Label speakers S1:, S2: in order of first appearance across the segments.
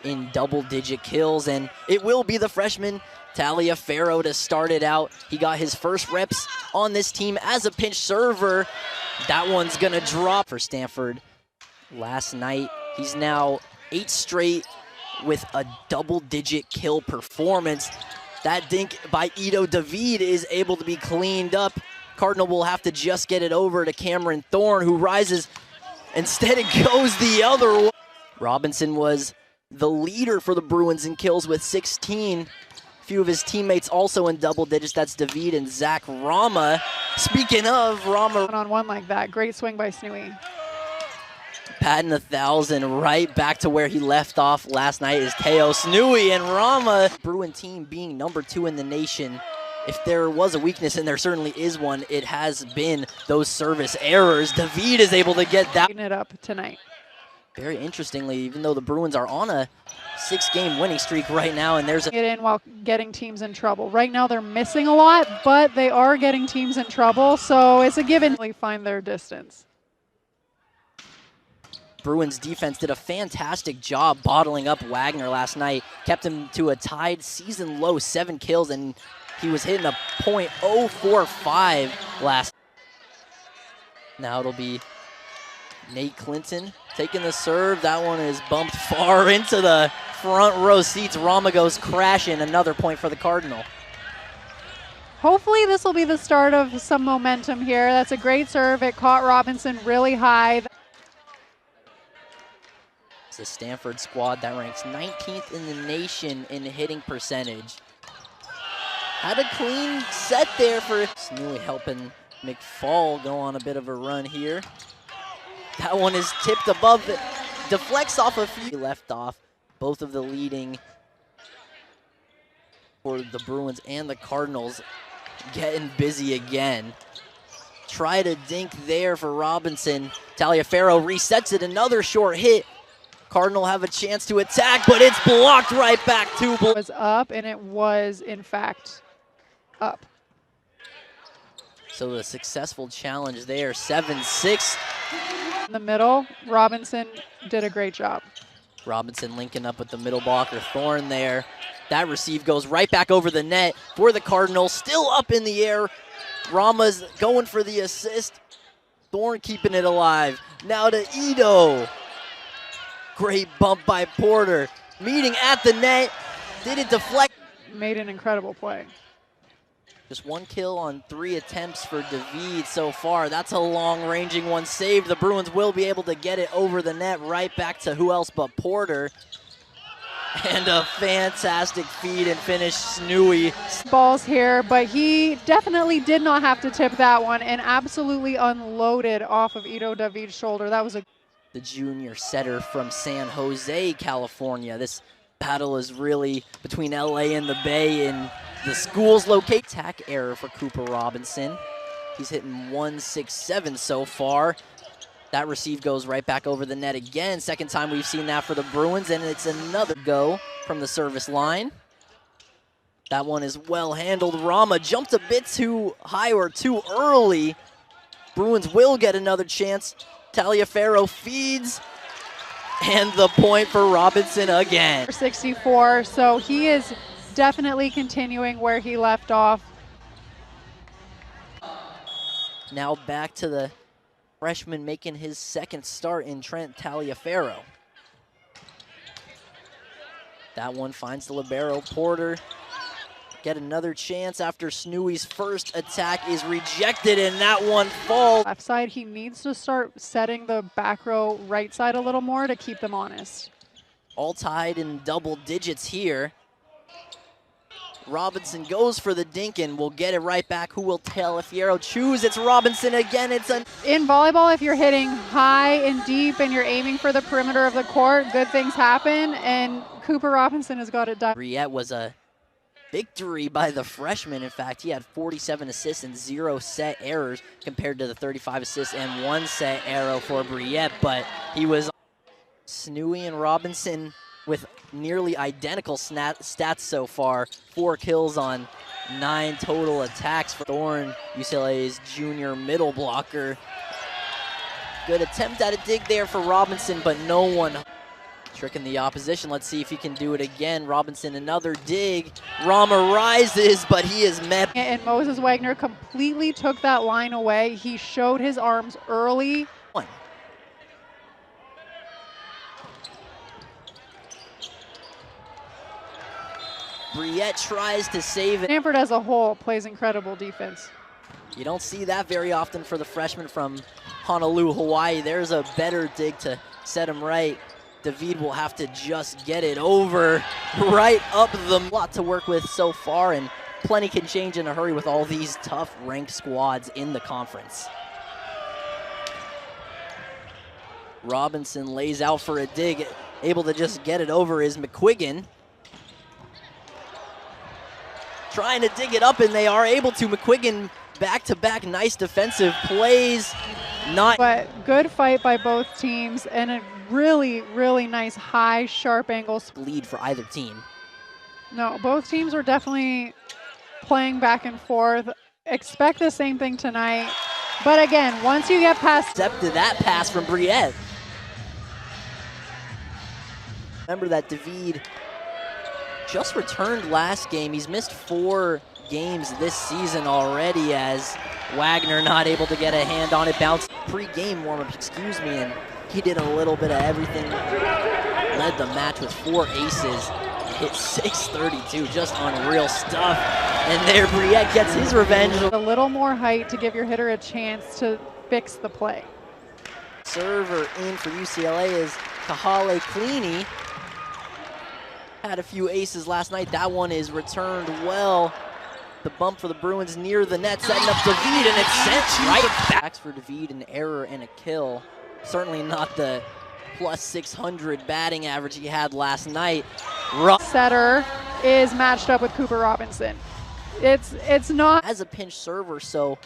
S1: in double-digit kills, and it will be the freshman Taliaferro to start it out. He got his first reps on this team as a pinch server. That one's gonna drop for Stanford last night. He's now 8 straight with a double-digit kill performance. That dink by Ito David is able to be cleaned up. Cardinal will have to just get it over to Cameron Thorne, who rises. Instead, it goes the other way. Robinson was the leader for the Bruins in kills with 16. A few of his teammates also in double digits. That's David and Zach Rama. Speaking of Rama.
S2: One-on-one like that. Great swing by Snooey.
S1: Patting 1,000 right back to where he left off last night is Teo Snooey and Rama. Bruin team being number 2 in the nation. If there was a weakness, and there certainly is one, it has been those service errors. David is able to get that.
S2: It up tonight.
S1: Very interestingly, even though the Bruins are on a 6-game winning streak right now, and there's a
S2: get in while getting teams in trouble. Right now they're missing a lot, but they are getting teams in trouble, so it's a given. They find their distance.
S1: Bruins defense did a fantastic job bottling up Wagner last night, kept him to a tied season low 7 kills, and he was hitting a .045 last. Now it'll be Nate Clinton taking the serve. That one is bumped far into the front row seats. Rama goes crashing. Another point for the Cardinal.
S2: Hopefully this will be the start of some momentum here. That's a great serve. It caught Robinson really high.
S1: It's a Stanford squad that ranks 19th in the nation in hitting percentage. Had a clean set there for Snooey, helping McFall go on a bit of a run here. That one is tipped above, it deflects off a few. Left off, both of the leading for the Bruins and the Cardinals getting busy again. Try to dink there for Robinson. Taliaferro resets it, another short hit. Cardinal have a chance to attack, but it's blocked right back to.
S2: It was up, and it was, in fact, up.
S1: So the successful challenge there, 7-6.
S2: In the middle, Robinson did a great job.
S1: Robinson linking up with the middle blocker, Thorne there. That receive goes right back over the net for the Cardinals, still up in the air. Rama's going for the assist. Thorne keeping it alive. Now to Ito. Great bump by Porter. Meeting at the net. Did it deflect?
S2: Made an incredible play.
S1: Just 1 kill on 3 attempts for David so far. That's a long-ranging one saved. The Bruins will be able to get it over the net, right back to who else but Porter. And a fantastic feed and finish, Snooey.
S2: Balls here, but he definitely did not have to tip that one and absolutely unloaded off of Ito David's shoulder. That was
S1: the junior setter from San Jose, California. This battle is really between LA and the Bay, and the school's locate. Attack error for Cooper Robinson. He's hitting 167 so far. That receive goes right back over the net again. Second time we've seen that for the Bruins, and it's another go from the service line. That one is well handled. Rama jumped a bit too high or too early. Bruins will get another chance. Taliaferro feeds, and the point for Robinson again.
S2: 64, so he is definitely continuing where he left off.
S1: Now back to the freshman making his second start in Trent Taliaferro. That one finds the libero. Porter get another chance after Snooey's first attack is rejected, and that one falls.
S2: Left side, he needs to start setting the back row right side a little more to keep them honest.
S1: All tied in double digits here. Robinson goes for the dink and will get it right back. Who will Taliaferro choose? It's Robinson again. It's
S2: in volleyball, if you're hitting high and deep and you're aiming for the perimeter of the court, good things happen, and Cooper Robinson has got it done.
S1: Briette was a victory by the freshman. In fact, he had 47 assists and 0 set errors compared to the 35 assists and 1 set error for Briette, but he was Snooey and Robinson with nearly identical stats so far. 4 kills on 9 total attacks for Thorne, UCLA's junior middle blocker. Good attempt at a dig there for Robinson, but no one. Tricking the opposition. Let's see if he can do it again. Robinson, another dig. Rama rises, but he is met.
S2: And Moses Wagner completely took that line away. He showed his arms early.
S1: Briette tries to save it.
S2: Stanford as a whole plays incredible defense.
S1: You don't see that very often for the freshman from Honolulu, Hawaii. There's a better dig to set him right. David will have to just get it over right up the lot to work with so far, and plenty can change in a hurry with all these tough ranked squads in the conference. Robinson lays out for a dig. Able to just get it over is McQuiggan. Trying to dig it up, and they are able to. McQuiggan back-to-back nice defensive plays.
S2: But good fight by both teams, and a really, really nice high, sharp angle.
S1: Lead for either team.
S2: No, both teams were definitely playing back and forth. Expect the same thing tonight. But again, once you get past...
S1: Accepted that pass from Briette. Remember that David just returned last game. He's missed 4 games this season already, as Wagner not able to get a hand on it. Bounced pre-game warm-up, excuse me, and he did a little bit of everything. Led the match with 4 aces. Hit 632, just unreal stuff. And there Briette gets his revenge.
S2: A little more height to give your hitter a chance to fix the play.
S1: Server in for UCLA is Kahale Cleany. Had a few aces last night. That one is returned well. The bump for the Bruins near the net, setting up David, and it's sent right back for David. An error and a kill. Certainly not the plus 600 batting average he had last night.
S2: Setter is matched up with Cooper Robinson. It's not
S1: as a pinch server, so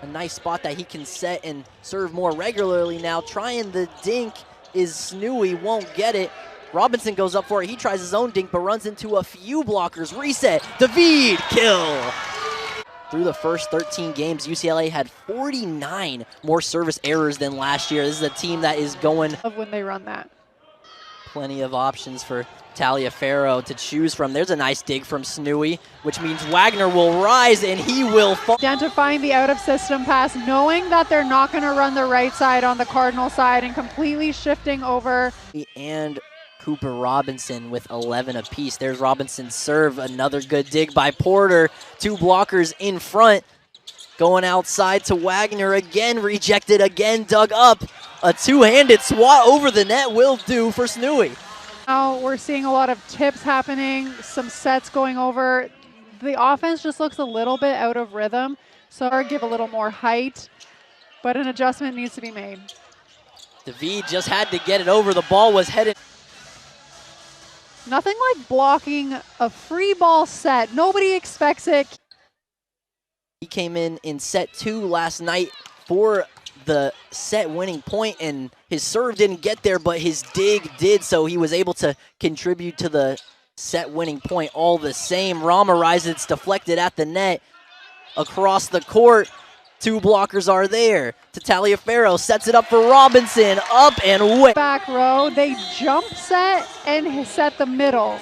S1: a nice spot that he can set and serve more regularly now. Trying the dink is Snooey, won't get it. Robinson goes up for it. He tries his own dink, but runs into a few blockers. Reset. David, kill. Through the first 13 games, UCLA had 49 more service errors than last year. This is a team that is going...
S2: when they run that.
S1: Plenty of options for Taliaferro to choose from. There's a nice dig from Snooey, which means Wagner will rise and he will fall.
S2: Identifying the out-of-system pass, knowing that they're not going to run the right side on the Cardinal side, and completely shifting over.
S1: And Cooper Robinson with 11 apiece. There's Robinson's serve. Another good dig by Porter. 2 blockers in front. Going outside to Wagner again. Rejected again. Dug up. A 2-handed swat over the net will do for Snooey.
S2: Now we're seeing a lot of tips happening. Some sets going over. The offense just looks a little bit out of rhythm. So I'll give a little more height. But an adjustment needs to be made.
S1: David just had to get it over. The ball was headed.
S2: Nothing like blocking a free ball set. Nobody expects it.
S1: He came in set 2 last night for the set winning point, and his serve didn't get there, but his dig did, so he was able to contribute to the set winning point all the same. Rama rises, it's deflected at the net. Across the court, 2 blockers are there. To Taliaferro, sets it up for Robinson, up and away.
S2: Back row, they jump set and set the middle.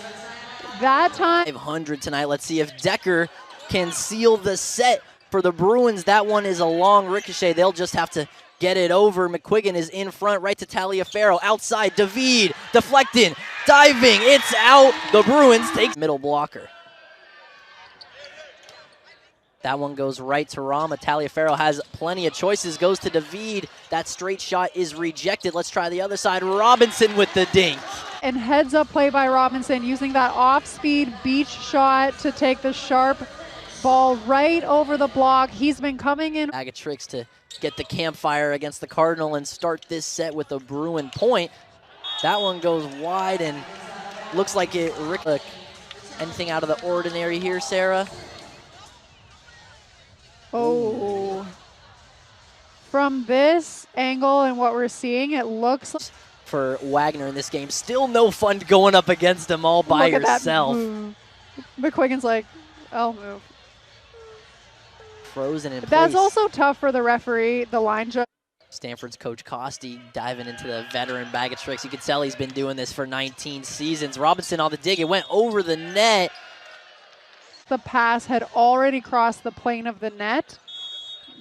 S2: That time.
S1: 500 tonight. Let's see if Decker can seal the set for the Bruins. That one is a long ricochet. They'll just have to get it over. McQuiggan is in front, right to Taliaferro. Outside, David, deflecting, diving, it's out. The Bruins take middle blocker. That one goes right to Rama. Taliaferro has plenty of choices, goes to David. That straight shot is rejected. Let's try the other side. Robinson with the dink.
S2: And heads up play by Robinson, using that off-speed beach shot to take the sharp ball right over the block. He's been coming in.
S1: Bag of tricks to get the campfire against the Cardinal and start this set with a Bruin point. That one goes wide and looks like it. Anything out of the ordinary here, Sarah?
S2: Oh. From this angle and what we're seeing, it looks like
S1: for Wagner in this game. Still no fun going up against him all by yourself.
S2: McQuiggan's like, I'll move.
S1: Frozen in place.
S2: That's also tough for the referee, the line judge.
S1: Stanford's Coach Costi diving into the veteran bag of tricks. You can tell he's been doing this for 19 seasons. Robinson on the dig. It went over the net.
S2: The pass had already crossed the plane of the net,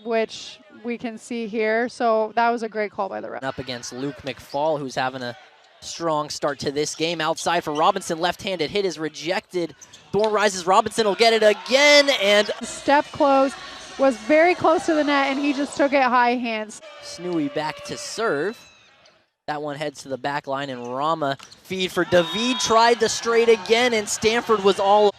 S2: which we can see here. So that was a great call by the ref.
S1: Up against Luke McFall, who's having a strong start to this game. Outside for Robinson. Left-handed hit is rejected. Thorne rises. Robinson will get it again. And
S2: step close. Was very close to the net, and he just took it high hands.
S1: Snooey back to serve. That one heads to the back line, and Rama feed for David. Tried the straight again, and Stanford was all.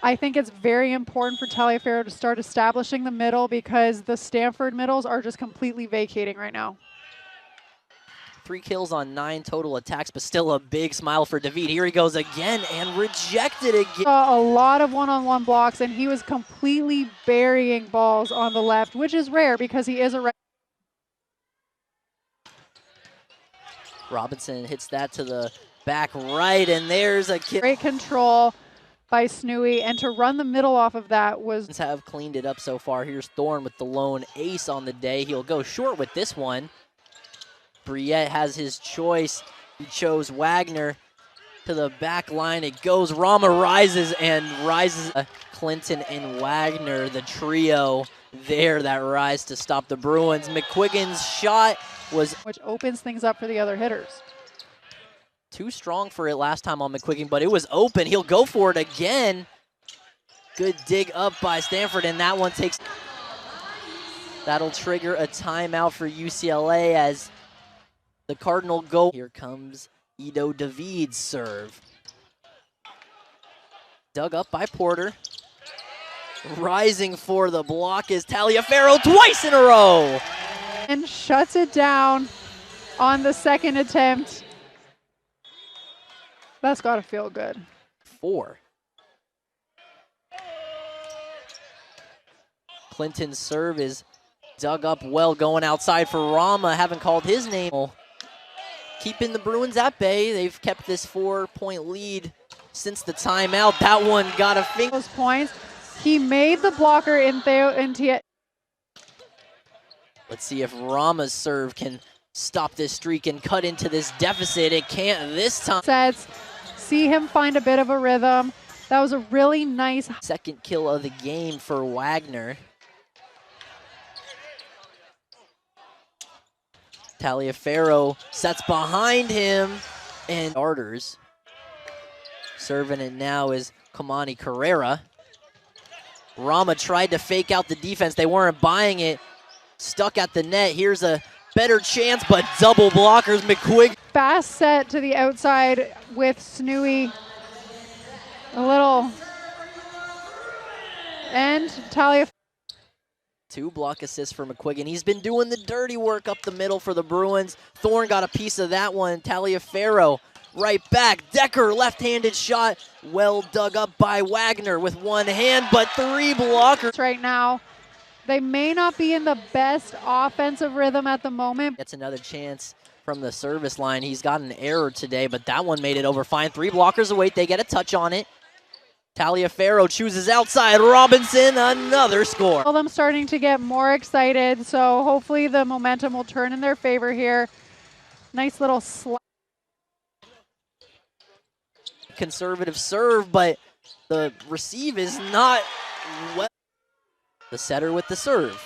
S2: I think it's very important for Taliaferro to start establishing the middle because the Stanford middles are just completely vacating right now.
S1: 3 kills on 9 total attacks, but still a big smile for David. Here he goes again and rejected again.
S2: A lot of one-on-one blocks, and he was completely burying balls on the left, which is rare because he is a right.
S1: Robinson hits that to the back right, and there's a kill.
S2: Great control by Snooey, and to run the middle off of that was.
S1: Have cleaned it up so far. Here's Thorne with the lone ace on the day. He'll go short with this one. Briette has his choice. He chose Wagner to the back line. It goes. Rama rises. Clinton and Wagner, the trio there that rise to stop the Bruins. McQuiggan's shot was,
S2: which opens things up for the other hitters.
S1: Too strong for it last time on McQuiggan, but it was open. He'll go for it again. Good dig up by Stanford, and that one takes. That'll trigger a timeout for UCLA as the Cardinal go. Here comes Ido David's serve. Dug up by Porter. Rising for the block is Taliaferro twice in a row.
S2: And shuts it down on the second attempt. That's got to feel good.
S1: 4. Clinton's serve is dug up well, going outside for Rama. Haven't called his name. Keeping the Bruins at bay. They've kept this 4-point lead since the timeout. That one got a finger.
S2: Those points. He made the blocker in Let's
S1: see if Rama's serve can stop this streak and cut into this deficit. It can't this time.
S2: Sets. See him find a bit of a rhythm. That was a really nice.
S1: Second kill of the game for Wagner. Taliaferro sets behind him, and starters. Serving it now is Kamani Carrera. Rama tried to fake out the defense. They weren't buying it. Stuck at the net. Here's a better chance, but double blockers. McQuiggan.
S2: Fast set to the outside with Snooey. A little. And Taliaferro.
S1: 2 block assists for McQuiggan. He's been doing the dirty work up the middle for the Bruins. Thorne got a piece of that one. Taliaferro right back. Decker, left-handed shot. Well dug up by Wagner with one hand, but 3 blockers.
S2: Right now, they may not be in the best offensive rhythm at the moment.
S1: Gets another chance from the service line. He's got an error today, but that one made it over fine. 3 blockers away. They get a touch on it. Taliaferro chooses outside. Robinson, another score.
S2: I'm starting to get more excited, so hopefully the momentum will turn in their favor here. Nice little
S1: conservative serve, but the receive is not well. The setter with the serve.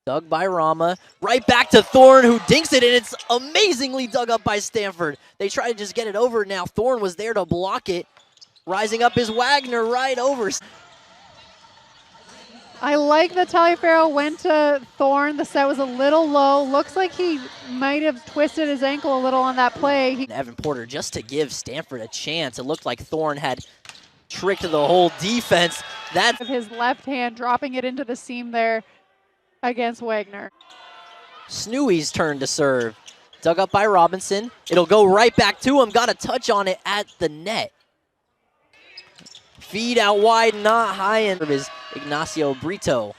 S1: Dug by Rama. Right back to Thorne, who dinks it, and it's amazingly dug up by Stanford. They try to just get it over now. Thorne was there to block it. Rising up is Wagner right over.
S2: I like that Taliaferro went to Thorne. The set was a little low. Looks like he might have twisted his ankle a little on that play.
S1: Evan Porter just to give Stanford a chance. It looked like Thorne had tricked the whole defense. That's
S2: his left hand dropping it into the seam there against Wagner.
S1: Snooey's turn to serve. Dug up by Robinson. It'll go right back to him. Got a touch on it at the net. Feed out wide, not high end of his Ignacio Brito.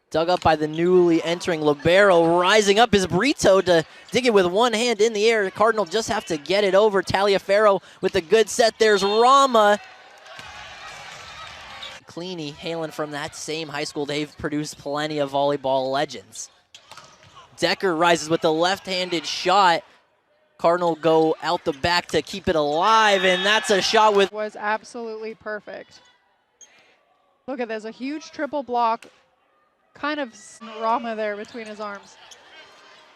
S1: Dug up by the newly entering libero. Rising up is Brito to dig it with one hand in the air. The Cardinal just have to get it over. Taliaferro with a good set. There's Rama. McCleany, hailing from that same high school. They've produced plenty of volleyball legends. Decker rises with the left-handed shot. Cardinal go out the back to keep it alive, and that's a shot with...
S2: Was absolutely perfect. Look at this, a huge triple block. Kind of Rama there between his arms.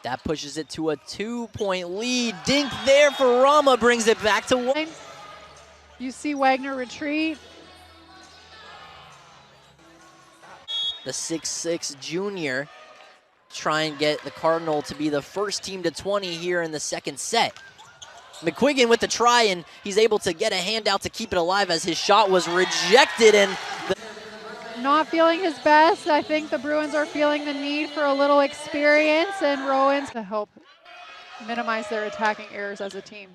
S1: That pushes it to a 2-point lead. Dink there for Rama, brings it back to 1.
S2: You see Wagner retreat.
S1: The 6'6" junior try and get the Cardinal to be the first team to 20 here in the second set. McQuiggan with the try, and he's able to get a hand out to keep it alive as his shot was rejected. And
S2: not feeling his best. I think the Bruins are feeling the need for a little experience, and Rowan's to help minimize their attacking errors as a team.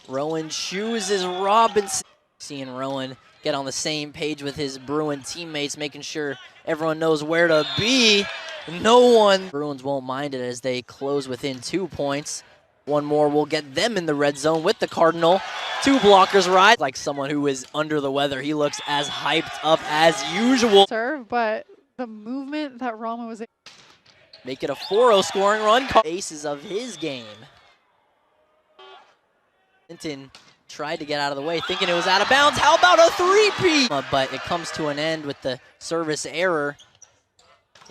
S1: Rowan chooses Robinson. Seeing Rowan get on the same page with his Bruin teammates, making sure everyone knows where to be. No one. Bruins won't mind it as they close within 2 points. One more will get them in the red zone with the Cardinal. 2 blockers ride. Like someone who is under the weather, he looks as hyped up as usual.
S2: Serve, but the movement that Rama was...
S1: Make it a 4-0 scoring run. Aces of his game. Clinton tried to get out of the way, thinking it was out of bounds. How about a 3-peat? But it comes to an end with the service error.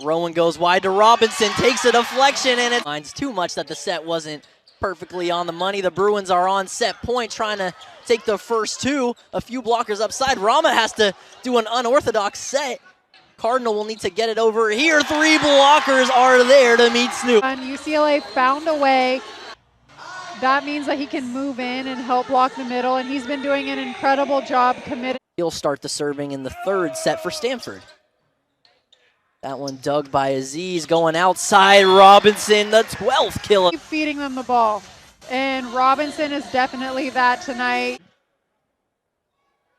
S1: Rowan goes wide to Robinson, takes a deflection, and it finds too much that the set wasn't perfectly on the money. The Bruins are on set point, trying to take the first 2. A few blockers upside. Rama has to do an unorthodox set. Cardinal will need to get it over here. 3 blockers are there to meet Snoop.
S2: And UCLA found a way. That means that he can move in and help block the middle, and he's been doing an incredible job committing.
S1: He'll start the serving in the 3rd set for Stanford. That one dug by Aziz, going outside. Robinson, the 12th kill.
S2: Keep feeding them the ball, and Robinson is definitely that tonight.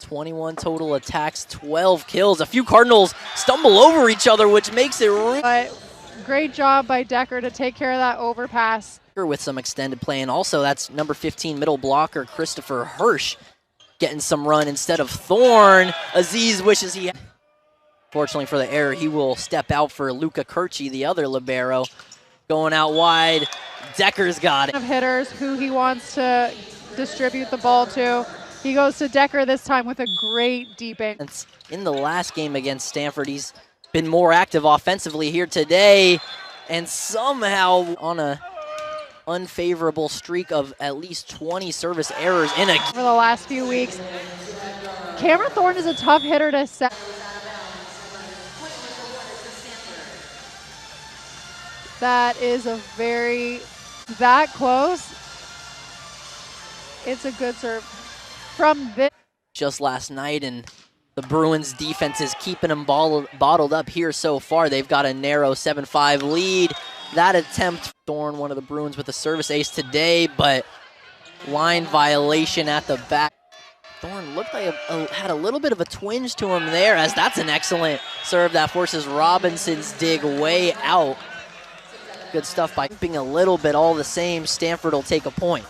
S1: 21 total attacks, 12 kills. A few Cardinals stumble over each other, which makes it really...
S2: But great job by Decker to take care of that overpass.
S1: With some extended play, and also that's number 15 middle blocker Christopher Hirsch getting some run instead of Thorne. Aziz wishes he had. Fortunately for the error, he will step out for Luca Kirchi, the other libero. Going out wide, Decker's got it.
S2: Of hitters who he wants to distribute the ball to. He goes to Decker this time with a great deep angle.
S1: In the last game against Stanford, he's been more active offensively here today, and somehow on a unfavorable streak of at least 20 service errors in a
S2: for the last few weeks. Cameron Thorne is a tough hitter to set. That is a very, that close. It's a good serve from this.
S1: Just last night, and the Bruins defense is keeping them bottled up here so far. They've got a narrow 7-5 lead. That attempt, Thorne, one of the Bruins with a service ace today, but line violation at the back. Thorne looked like had a little bit of a twinge to him there, as that's an excellent serve that forces Robinson's dig way out. Good stuff by keeping a little bit. All the same, Stanford will take a point.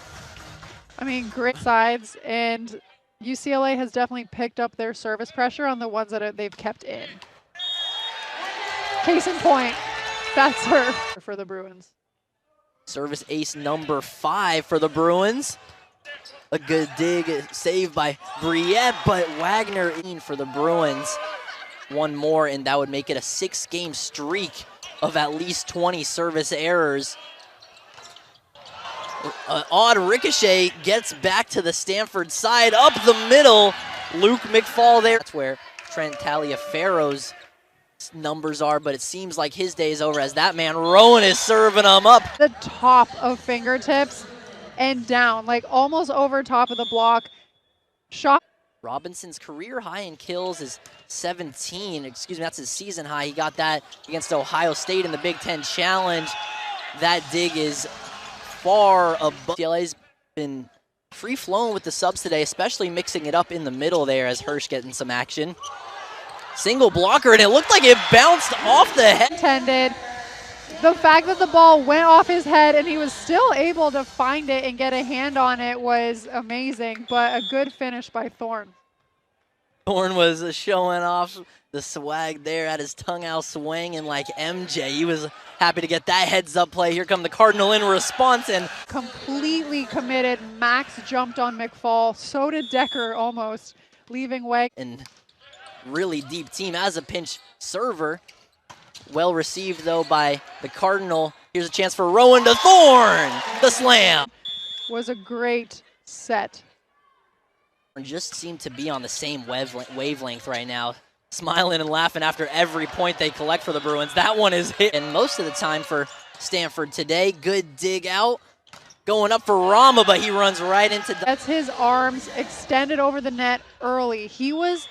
S2: I mean, great sides, and UCLA has definitely picked up their service pressure on the ones that they've kept in. Case in point. That's her for the Bruins.
S1: Service ace number 5 for the Bruins. A good dig, saved by Briette, but Wagner in for the Bruins. One more, and that would make it a 6-game streak of at least 20 service errors. Odd ricochet gets back to the Stanford side, up the middle. Luke McFall there. That's where Trent Taliaferro's numbers are, but it seems like his day is over as that man Rowan is serving them up.
S2: The top of fingertips and down, like almost over top of the block. Shot.
S1: Robinson's career high in kills is 17. Excuse me, that's his season high. He got that against Ohio State in the Big Ten Challenge. That dig is far above. UCLA's been free-flowing with the subs today, especially mixing it up in the middle there as Hirsch getting some action. Single blocker, and it looked like it bounced off the head.
S2: Intended. The fact that the ball went off his head and he was still able to find it and get a hand on it was amazing, but a good finish by Thorne.
S1: Thorne was showing off the swag there, had his tongue out swinging like MJ. He was happy to get that heads up play. Here come the Cardinal in response and
S2: completely committed. Max jumped on McFall. So did Decker almost, leaving Wag.
S1: And really deep team as a pinch server. Well received though by the Cardinal. Here's a chance for Rowan to Thorne. The slam.
S2: Was a great set.
S1: Just seem to be on the same wavelength right now. Smiling and laughing after every point they collect for the Bruins. That one is hit. And most of the time for Stanford today, good dig out. Going up for Rama, but he runs right into the...
S2: That's his arms extended over the net early. He was...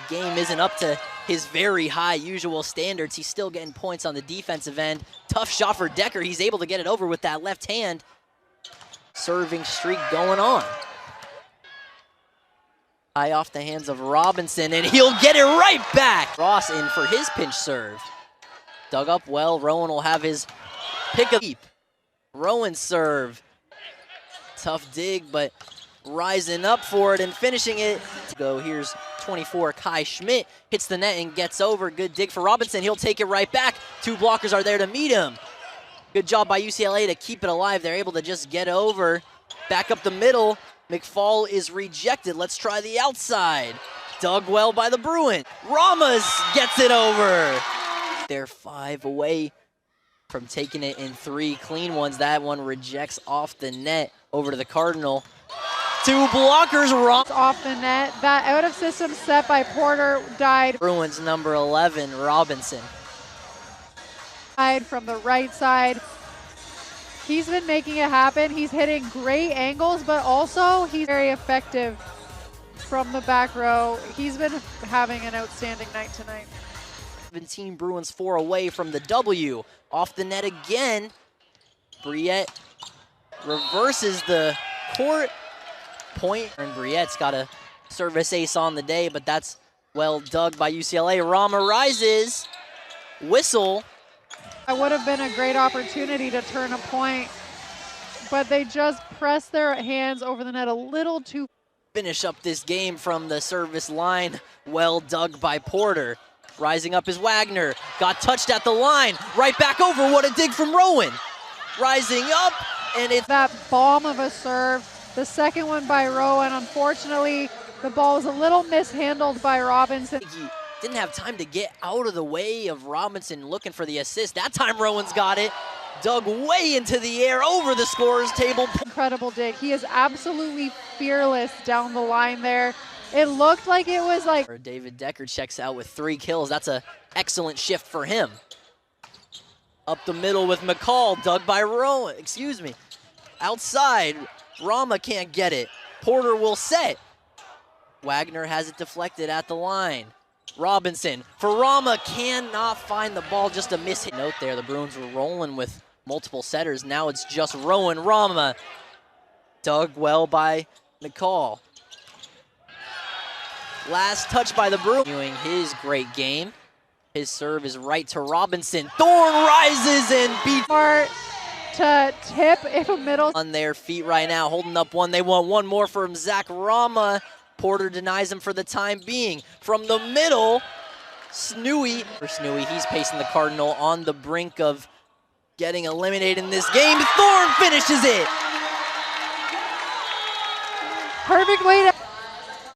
S1: Game isn't up to his very high usual standards. He's still getting points on the defensive end. Tough shot for Decker. He's able to get it over with that left hand. Serving streak going on. High off the hands of Robinson, and he'll get it right back. Ross in for his pinch serve. Dug up well. Rowan will have his pick a deep. Rowan serve. Tough dig, but rising up for it and finishing it. Go. Here's 24, Kai Schmidt. Hits the net and gets over. Good dig for Robinson. He'll take it right back. Two blockers are there to meet him. Good job by UCLA to keep it alive. They're able to just get over. Back up the middle. McFall is rejected. Let's try the outside. Dug well by the Bruin. Ramos gets it over. They're 5 away from taking it in 3 clean ones. That one rejects off the net over to the Cardinal. 2 blockers.
S2: Off the net. That out of system set by Porter died.
S1: Bruins number 11, Robinson.
S2: From the right side. He's been making it happen. He's hitting great angles, but also he's very effective from the back row. He's been having an outstanding night tonight.
S1: 17 Bruins 4 away from the W. Off the net again. Briette reverses the court. Point. And Briette's got a service ace on the day, but that's well dug by UCLA. Rama rises. Whistle.
S2: That would have been a great opportunity to turn a point, but they just pressed their hands over the net a little too.
S1: Finish up this game from the service line. Well dug by Porter. Rising up is Wagner. Got touched at the line. Right back over. What a dig from Rowan. Rising up, and it's
S2: that bomb of a serve. The second one by Rowan. Unfortunately, the ball was a little mishandled by Robinson.
S1: He didn't have time to get out of the way of Robinson looking for the assist. That time Rowan's got it. Dug way into the air over the scorer's table.
S2: Incredible dig. He is absolutely fearless down the line there. It looked like it was like...
S1: David Decker checks out with 3 kills. That's an excellent shift for him. Up the middle with McCall. Dug by Rowan. Excuse me. Outside. Rama can't get it. Porter will set. Wagner has it deflected at the line. Robinson for Rama, cannot find the ball, just a miss hit. Note there, the Bruins were rolling with multiple setters. Now it's just Rowan. Rama dug well by McCall. Last touch by the Bruins. Doing his great game. His serve is right to Robinson. Thorne rises and beats.
S2: Smart to tip if a middle.
S1: On their feet right now, holding up one. They want one more from Zach Rama. Porter denies him for the time being. From the middle, Snooey. For Snooey, he's pacing the Cardinal on the brink of getting eliminated in this game. Thorne finishes it.
S2: Perfect way to